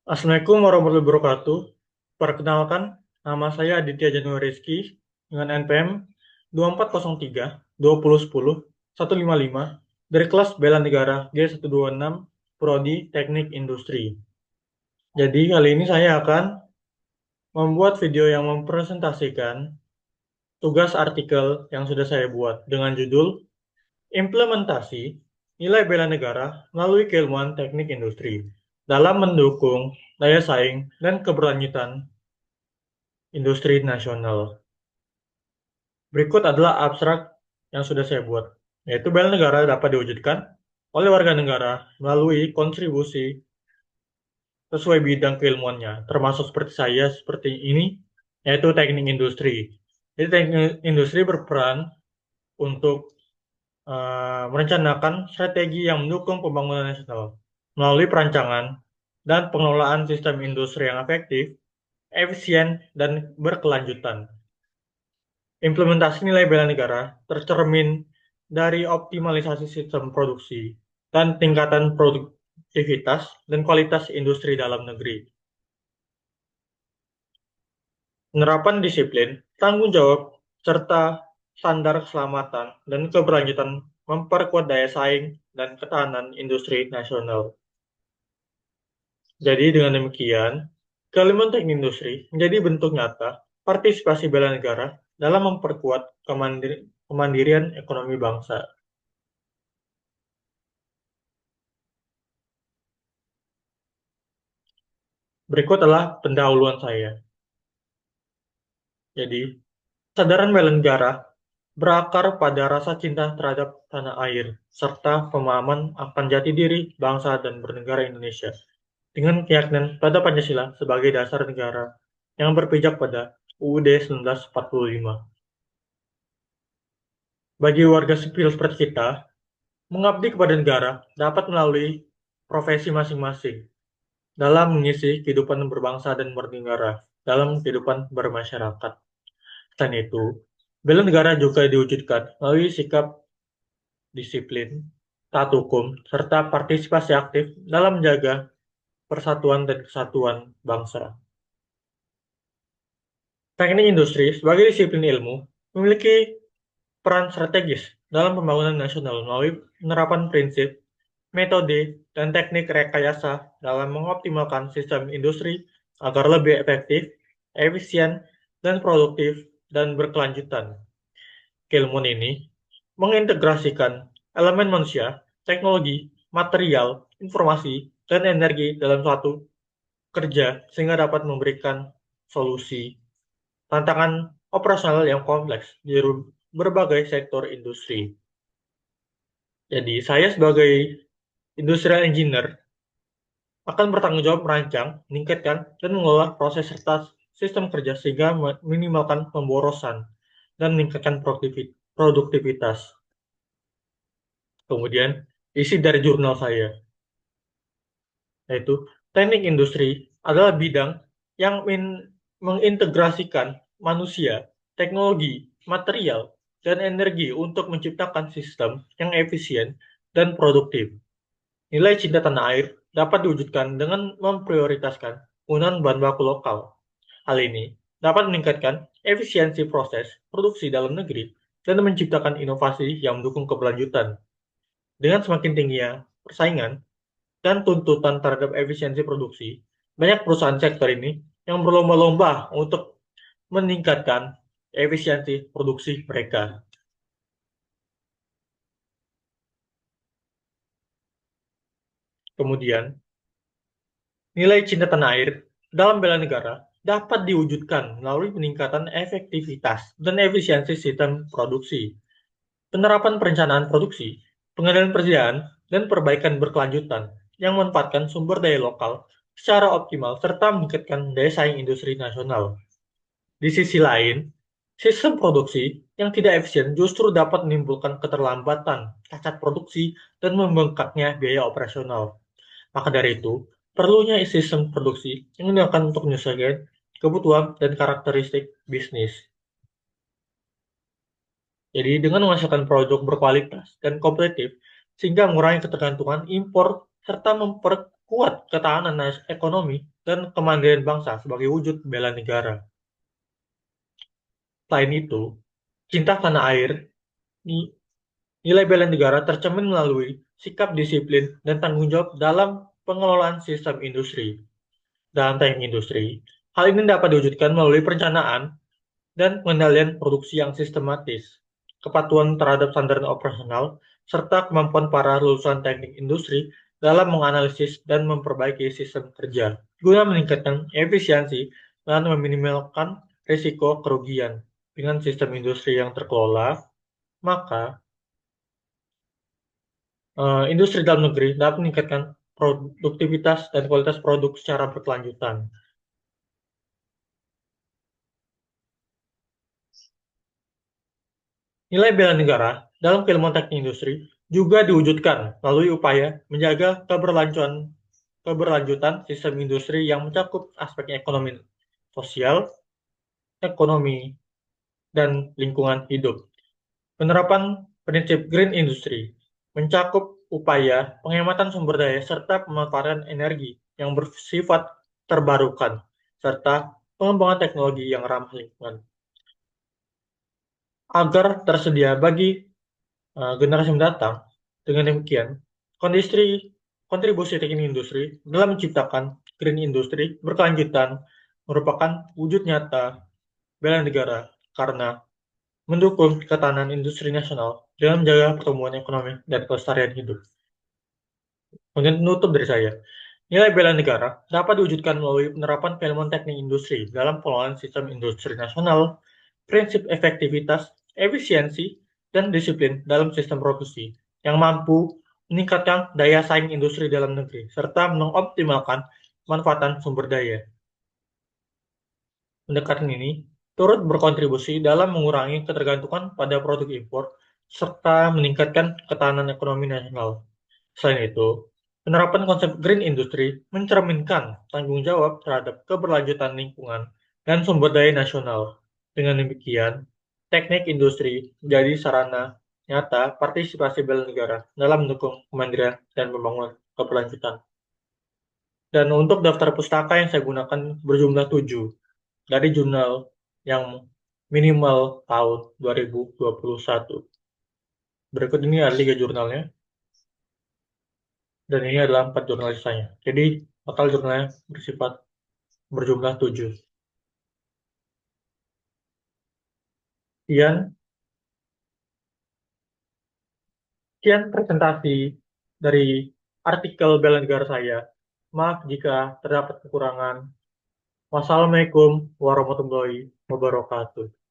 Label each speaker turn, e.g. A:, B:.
A: Assalamualaikum warahmatullahi wabarakatuh. Perkenalkan, nama saya Aditya Januari Rizky dengan NPM 2403 2010 155 dari kelas Bela Negara G126 Prodi Teknik Industri. Jadi kali ini saya akan membuat video yang mempresentasikan tugas artikel yang sudah saya buat dengan judul Implementasi Nilai Bela Negara melalui Keilmuan Teknik Industri dalam mendukung daya saing dan keberlanjutan industri nasional. Berikut adalah abstrak yang sudah saya buat, yaitu bela negara dapat diwujudkan oleh warga negara melalui kontribusi sesuai bidang keilmuannya, termasuk seperti saya seperti ini, yaitu teknik industri. Jadi teknik industri berperan untuk merencanakan strategi yang mendukung pembangunan nasional melalui perancangan dan pengelolaan sistem industri yang efektif, efisien, dan berkelanjutan. Implementasi nilai bela negara tercermin dari optimalisasi sistem produksi dan tingkatan produktivitas dan kualitas industri dalam negeri. Penerapan disiplin, tanggung jawab, serta standar keselamatan dan keberlanjutan memperkuat daya saing dan ketahanan industri nasional. Jadi dengan demikian, Keilmuan Teknik Industri menjadi bentuk nyata partisipasi bela negara dalam memperkuat kemandirian ekonomi bangsa. Berikut adalah pendahuluan saya. Jadi, kesadaran bela negara berakar pada rasa cinta terhadap tanah air, serta pemahaman akan jati diri bangsa dan bernegara Indonesia, dengan keyakinan pada Pancasila sebagai dasar negara yang berpijak pada UUD 1945. Bagi warga sipil seperti kita, mengabdi kepada negara dapat melalui profesi masing-masing dalam mengisi kehidupan berbangsa dan bernegara, dalam kehidupan bermasyarakat. Selain itu, bela negara juga diwujudkan melalui sikap disiplin, taat hukum, serta partisipasi aktif dalam menjaga persatuan dan kesatuan bangsa. Teknik industri sebagai disiplin ilmu memiliki peran strategis dalam pembangunan nasional melalui penerapan prinsip, metode, dan teknik rekayasa dalam mengoptimalkan sistem industri agar lebih efektif, efisien, dan produktif dan berkelanjutan. Keilmuan ini mengintegrasikan elemen manusia, teknologi, material, informasi, dan energi dalam suatu kerja sehingga dapat memberikan solusi tantangan operasional yang kompleks di berbagai sektor industri. Jadi, saya sebagai industrial engineer akan bertanggung jawab merancang, meningkatkan, dan mengelola proses serta sistem kerja sehingga meminimalkan pemborosan dan meningkatkan produktivitas. Kemudian, isi dari jurnal saya, yaitu teknik industri adalah bidang yang mengintegrasikan manusia, teknologi, material, dan energi untuk menciptakan sistem yang efisien dan produktif. Nilai cinta tanah air dapat diwujudkan dengan memprioritaskan penggunaan bahan baku lokal. Hal ini dapat meningkatkan efisiensi proses produksi dalam negeri dan menciptakan inovasi yang mendukung keberlanjutan. Dengan semakin tingginya persaingan dan tuntutan terhadap efisiensi produksi, banyak perusahaan sektor ini yang berlomba-lomba untuk meningkatkan efisiensi produksi mereka. Kemudian, nilai cinta tanah air dalam bela negara dapat diwujudkan melalui peningkatan efektivitas dan efisiensi sistem produksi, penerapan perencanaan produksi, pengendalian persediaan, dan perbaikan berkelanjutan yang memanfaatkan sumber daya lokal secara optimal serta meningkatkan daya saing industri nasional. Di sisi lain, sistem produksi yang tidak efisien justru dapat menimbulkan keterlambatan, cacat produksi, dan membengkaknya biaya operasional. Maka dari itu, perlunya sistem produksi yang digunakan untuk menyesuaikan kebutuhan dan karakteristik bisnis. Jadi, dengan menghasilkan produk berkualitas dan kompetitif, sehingga mengurangi ketergantungan impor serta memperkuat memperkuat ketahanan ekonomi dan kemandirian bangsa sebagai wujud bela negara. Selain itu, cinta tanah air, nilai bela negara tercermin melalui sikap disiplin dan tanggung jawab dalam pengelolaan sistem industri. Dalam teknik industri, hal ini dapat diwujudkan melalui perencanaan dan pengendalian produksi yang sistematis, kepatuhan terhadap standar operasional, serta kemampuan para lulusan teknik industri dalam menganalisis dan memperbaiki sistem kerja, guna meningkatkan efisiensi dan meminimalkan risiko kerugian. Dengan sistem industri yang terkelola, maka industri dalam negeri dapat meningkatkan produktivitas dan kualitas produk secara berkelanjutan. Nilai bela negara dalam keilmuan teknik industri juga diwujudkan melalui upaya menjaga keberlanjutan sistem industri yang mencakup aspek ekonomi, sosial, ekonomi, dan lingkungan hidup. Penerapan prinsip green industry mencakup upaya penghematan sumber daya serta pemanfaatan energi yang bersifat terbarukan, serta pengembangan teknologi yang ramah lingkungan, agar tersedia bagi generasi mendatang. Dengan demikian, kontribusi teknik industri dalam menciptakan green industry berkelanjutan merupakan wujud nyata bela negara karena mendukung ketahanan industri nasional dengan menjaga pertumbuhan ekonomi dan kelestarian hidup. Kemudian penutup dari saya, nilai bela negara dapat diwujudkan melalui penerapan keilmuan teknik industri dalam pengelolaan sistem industri nasional, prinsip efektivitas, efisiensi, dan disiplin dalam sistem produksi yang mampu meningkatkan daya saing industri dalam negeri serta mengoptimalkan manfaatan sumber daya. Pendekatan ini turut berkontribusi dalam mengurangi ketergantungan pada produk impor serta meningkatkan ketahanan ekonomi nasional. Selain itu, penerapan konsep green industry mencerminkan tanggung jawab terhadap keberlanjutan lingkungan dan sumber daya nasional. Dengan demikian, teknik industri menjadi sarana nyata partisipasi bela negara dalam mendukung kemandirian dan pembangunan keberlanjutan. Dan untuk daftar pustaka yang saya gunakan berjumlah 7 dari jurnal yang minimal tahun 2021. Berikut ini ada 3 jurnalnya, dan ini adalah 4 jurnal sisanya. Jadi, total jurnalnya bersifat berjumlah 7. Sekian, sekian presentasi dari artikel bela negara saya. Maaf jika terdapat kekurangan. Wassalamualaikum warahmatullahi wabarakatuh.